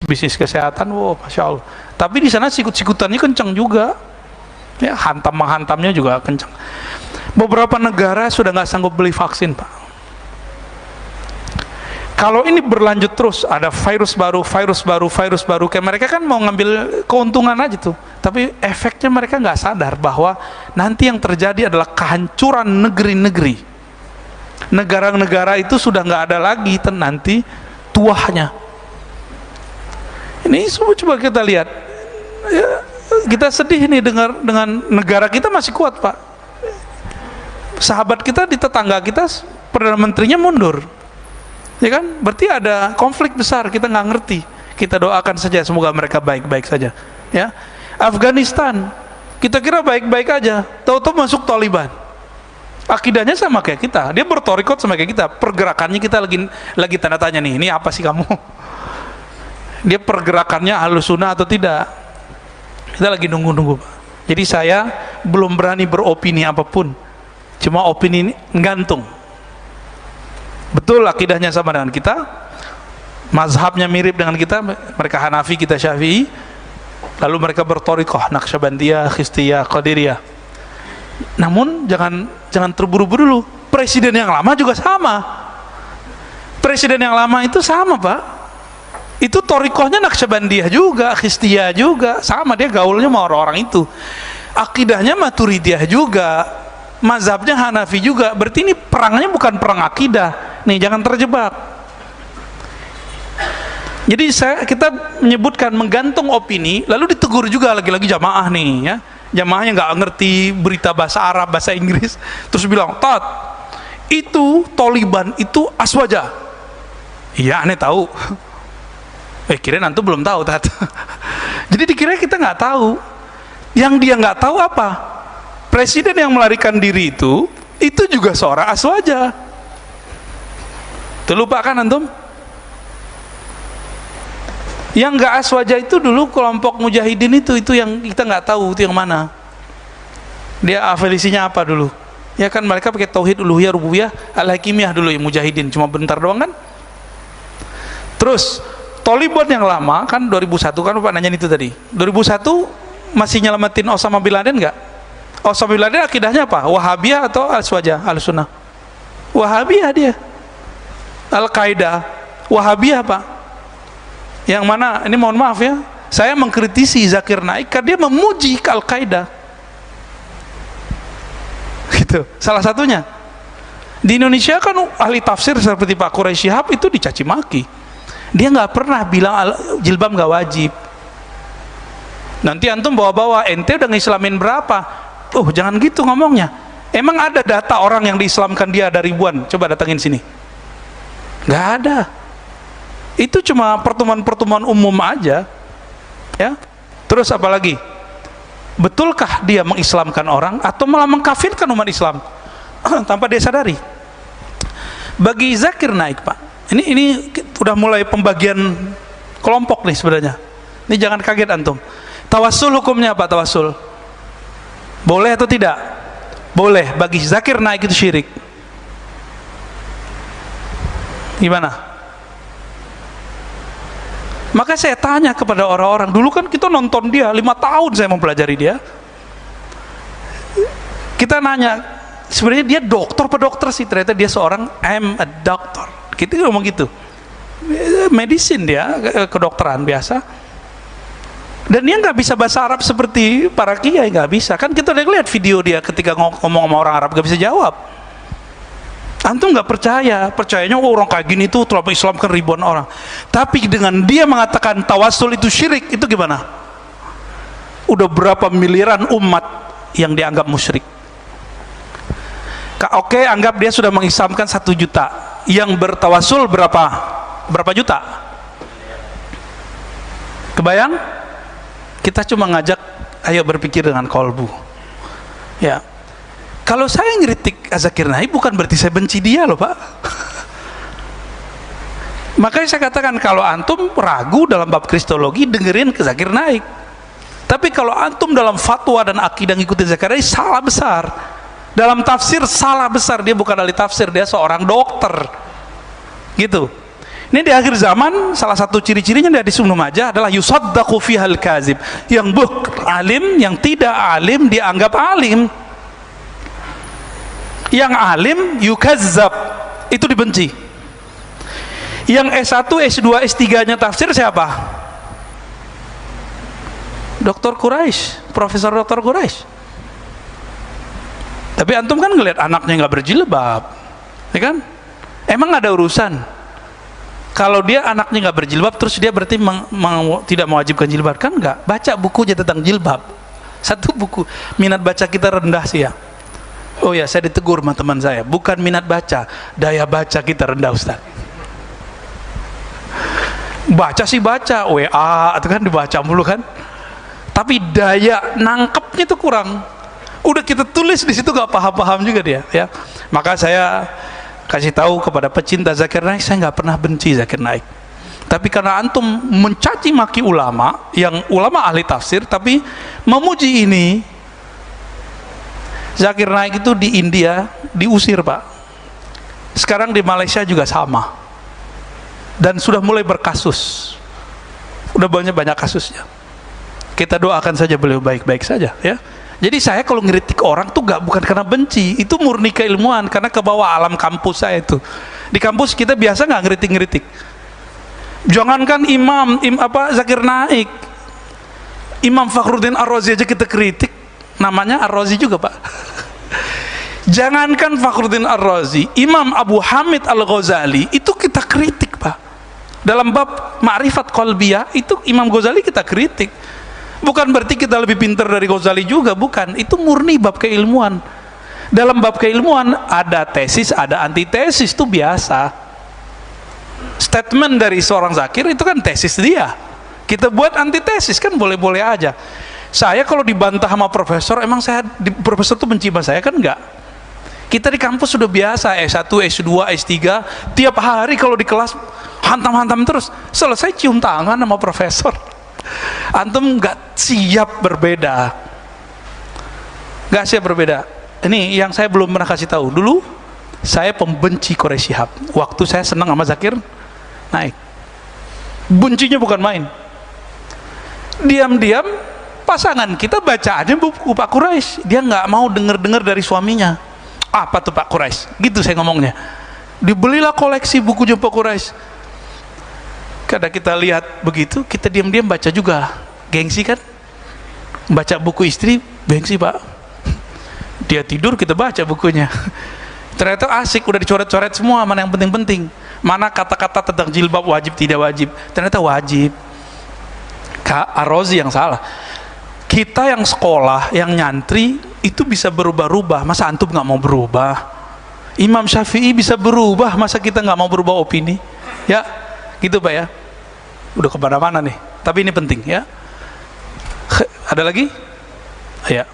bisnis kesehatan, wow, masya Allah. Tapi di sana sikut-sikutannya kencang juga, ya, menghantamnya juga kencang. Beberapa negara sudah nggak sanggup beli vaksin, Pak. Kalau ini berlanjut terus, ada virus baru, kayak mereka kan mau ngambil keuntungan aja tuh. Tapi efeknya mereka nggak sadar bahwa nanti yang terjadi adalah kehancuran negeri-negeri. Negara-negara itu sudah nggak ada lagi nanti tuahnya. Ini semua coba kita lihat. Ya, kita sedih nih dengan negara kita masih kuat, Pak. Sahabat kita di tetangga kita, Perdana Menterinya mundur. Ya kan? Berarti ada konflik besar, kita nggak ngerti. Kita doakan saja semoga mereka baik-baik saja. Ya, Afghanistan, kita kira baik-baik aja, tahu-tahu masuk Taliban. Akidahnya sama kayak kita, dia bertorikot sama kayak kita. Pergerakannya kita lagi tanda tanya nih, ini apa sih kamu? Dia pergerakannya Ahlus Sunnah atau tidak? Kita lagi nunggu-nunggu, Pak. Jadi saya belum berani beropini apapun, cuma opini ini gantung. Betul akidahnya sama dengan kita, mazhabnya mirip dengan kita, mereka Hanafi, kita Syafi'i, lalu mereka bertorikoh Naqsyabandiyah, Khistiyah, Qadiriyah. Namun jangan terburu-buru dulu. Presiden yang lama juga sama. Presiden yang lama itu sama, Pak. Itu torikohnya Naqsyabandiyah juga, Khistiyah juga, sama, dia gaulnya sama orang-orang itu. Akidahnya Maturidiyah juga, mazhabnya Hanafi juga. Berarti ini perangnya bukan perang akidah. Nih, jangan terjebak. Jadi kita menyebutkan menggantung opini, lalu ditegur juga lagi-lagi jamaah nih, ya. Jamaahnya nggak ngerti berita bahasa Arab, bahasa Inggris, terus bilang, "Tat, itu Taliban itu aswaja." Iya, aneh tahu. Kirain antum belum tahu, Tat. Jadi dikira kita nggak tahu. Yang dia nggak tahu apa? Presiden yang melarikan diri itu juga seorang aswaja. Terlupa kan antum? Yang nggak aswaja itu dulu kelompok mujahidin itu yang kita nggak tahu itu yang mana. Dia afiliasinya apa dulu? Ya kan mereka pakai tauhid uluhiyah rububiyah al-hakimiyah dulu yang mujahidin, cuma bentar doang kan? Terus Taliban yang lama kan 2001 kan Bapak nanyain itu tadi. 2001 masih nyelamatin Osama bin Laden nggak? Osama bin Laden akidahnya apa? Wahabiyah atau Al-Sunnah? Al-Sunnah. Wahabiyah dia. Al-Qaeda, Wahabiyah, Pak. Yang mana? Ini mohon maaf ya, saya mengkritisi Zakir Naik karena dia memuji Al-Qaeda. Gitu. Salah satunya. Di Indonesia kan ahli tafsir seperti Pak Quraisy Shihab itu dicaci maki. Dia nggak pernah bilang jilbab nggak wajib. Nanti antum bawa-bawa, ente udah ngislamin berapa? Jangan gitu ngomongnya. Emang ada data orang yang diislamkan dia ada ribuan? Coba datangin sini. Nggak ada. Itu cuma pertemuan-pertemuan umum aja, ya. Terus apa lagi? Betulkah dia mengislamkan orang atau malah mengkafirkan umat Islam tanpa dia sadari? Bagi Zakir Naik, Pak, ini udah mulai pembagian kelompok nih sebenarnya. Ini jangan kaget antum. Tawassul hukumnya apa? Tawassul boleh atau tidak? Boleh. Bagi Zakir Naik itu syirik. Gimana? Maka saya tanya kepada orang-orang, dulu kan kita nonton dia 5 tahun saya mempelajari dia. Kita nanya, sebenarnya dia dokter apa dokter sih? Ternyata dia seorang I'm a doctor. Kita ngomong gitu. Medicine dia, kedokteran biasa. Dan dia nggak bisa bahasa Arab seperti para kiai, nggak bisa. Kan kita udah lihat video dia ketika ngomong sama orang Arab nggak bisa jawab. Antum nggak percayanya orang kayak gini tuh telah mengislamkan ribuan orang. Tapi dengan dia mengatakan tawassul itu syirik, itu gimana? Udah berapa miliaran umat yang dianggap musyrik. Oke, anggap dia sudah mengislamkan 1 juta. Yang bertawassul berapa juta? Kebayang? Kita cuma ngajak, ayo berpikir dengan kolbu. Ya. Kalau saya ngeritik Zakir Naik bukan berarti saya benci dia loh, Pak. Makanya saya katakan kalau antum ragu dalam bab kristologi, dengerin ke Zakir Naik. Tapi kalau antum dalam fatwa dan akidah ngikutin Zakir Naik, salah besar. Dalam tafsir salah besar, dia bukan ahli tafsir, dia seorang dokter. Gitu. Ini di akhir zaman salah satu ciri-cirinya dari Ibnu Majah adalah yusaddaqu fihal kazib, yang alim, yang tidak alim dianggap alim, yang alim yukazzab, itu dibenci. Yang S1, S2, S3 nya tafsir siapa? Dr. Quraisy, Profesor Dr. Quraisy. Tapi antum kan ngelihat anaknya nggak berjilbab, ya kan? Emang ada urusan kalau dia anaknya nggak berjilbab terus dia berarti tidak mewajibkan jilbab? Kan nggak. Baca buku aja tentang jilbab, satu buku. Minat baca kita rendah sih ya. Oh ya, saya ditegur sama teman saya, bukan minat baca, daya baca kita rendah Ustaz. Baca sih baca, WA itu kan dibaca mulu kan, tapi daya nangkepnya tuh kurang. Udah kita tulis di situ nggak paham-paham juga dia ya. Maka saya kasih tahu kepada pecinta Zakir Naik, saya nggak pernah benci Zakir Naik, tapi karena antum mencaci maki ulama, yang ulama ahli tafsir, tapi memuji ini. Zakir Naik itu di India diusir Pak, sekarang di Malaysia juga sama, dan sudah mulai berkasus, udah banyak kasusnya. Kita doakan saja beliau baik-baik saja ya. Jadi saya kalau ngeritik orang tuh bukan karena benci, itu murni keilmuan, karena ke bawah alam kampus saya itu. Di kampus kita biasa nggak ngeritik-ngeritik. Jangankan Zakir Naik, Imam Fakhruddin Ar-Razi aja kita kritik, namanya Ar-Razi juga Pak. Jangankan Fakhruddin Ar-Razi, Imam Abu Hamid Al-Ghazali itu kita kritik Pak. Dalam bab Ma'rifat Qalbiyah itu Imam Ghazali kita kritik. Bukan berarti kita lebih pintar dari Ghazali juga, bukan. Itu murni bab keilmuan. Dalam bab keilmuan ada tesis, ada antitesis, itu biasa. Statement dari seorang zakir itu kan tesis dia. Kita buat antitesis kan boleh-boleh aja. Saya kalau dibantah sama profesor, emang profesor itu benci sama saya kan? Enggak. Kita di kampus sudah biasa, S1, S2, S3, tiap hari kalau di kelas hantam-hantam terus, selesai cium tangan sama profesor. Antum nggak siap berbeda, nggak siap berbeda. Ini yang saya belum pernah kasih tahu. Dulu saya pembenci Quraisy Shihab. Waktu saya senang sama Zakir Naik, bencinya bukan main. Diam-diam pasangan kita baca aja buku Pak Quraisy, dia nggak mau dengar dari suaminya. Apa tuh Pak Quraisy? Gitu saya ngomongnya. Dibelilah koleksi bukunya Pak Quraisy. Kadang kita lihat begitu, kita diam-diam baca juga. Gengsi kan? Baca buku istri, gengsi Pak. Dia tidur, kita baca bukunya. Ternyata asik, udah dicoret-coret semua, mana yang penting-penting. Mana kata-kata tentang jilbab wajib, tidak wajib. Ternyata wajib. Ar-Razi yang salah. Kita yang sekolah, yang nyantri, itu bisa berubah-ubah. Masa antum nggak mau berubah? Imam Syafi'i bisa berubah, masa kita nggak mau berubah opini? Ya, gitu Pak ya. Udah kemana-mana nih, tapi ini penting ya. Ada lagi? Ya.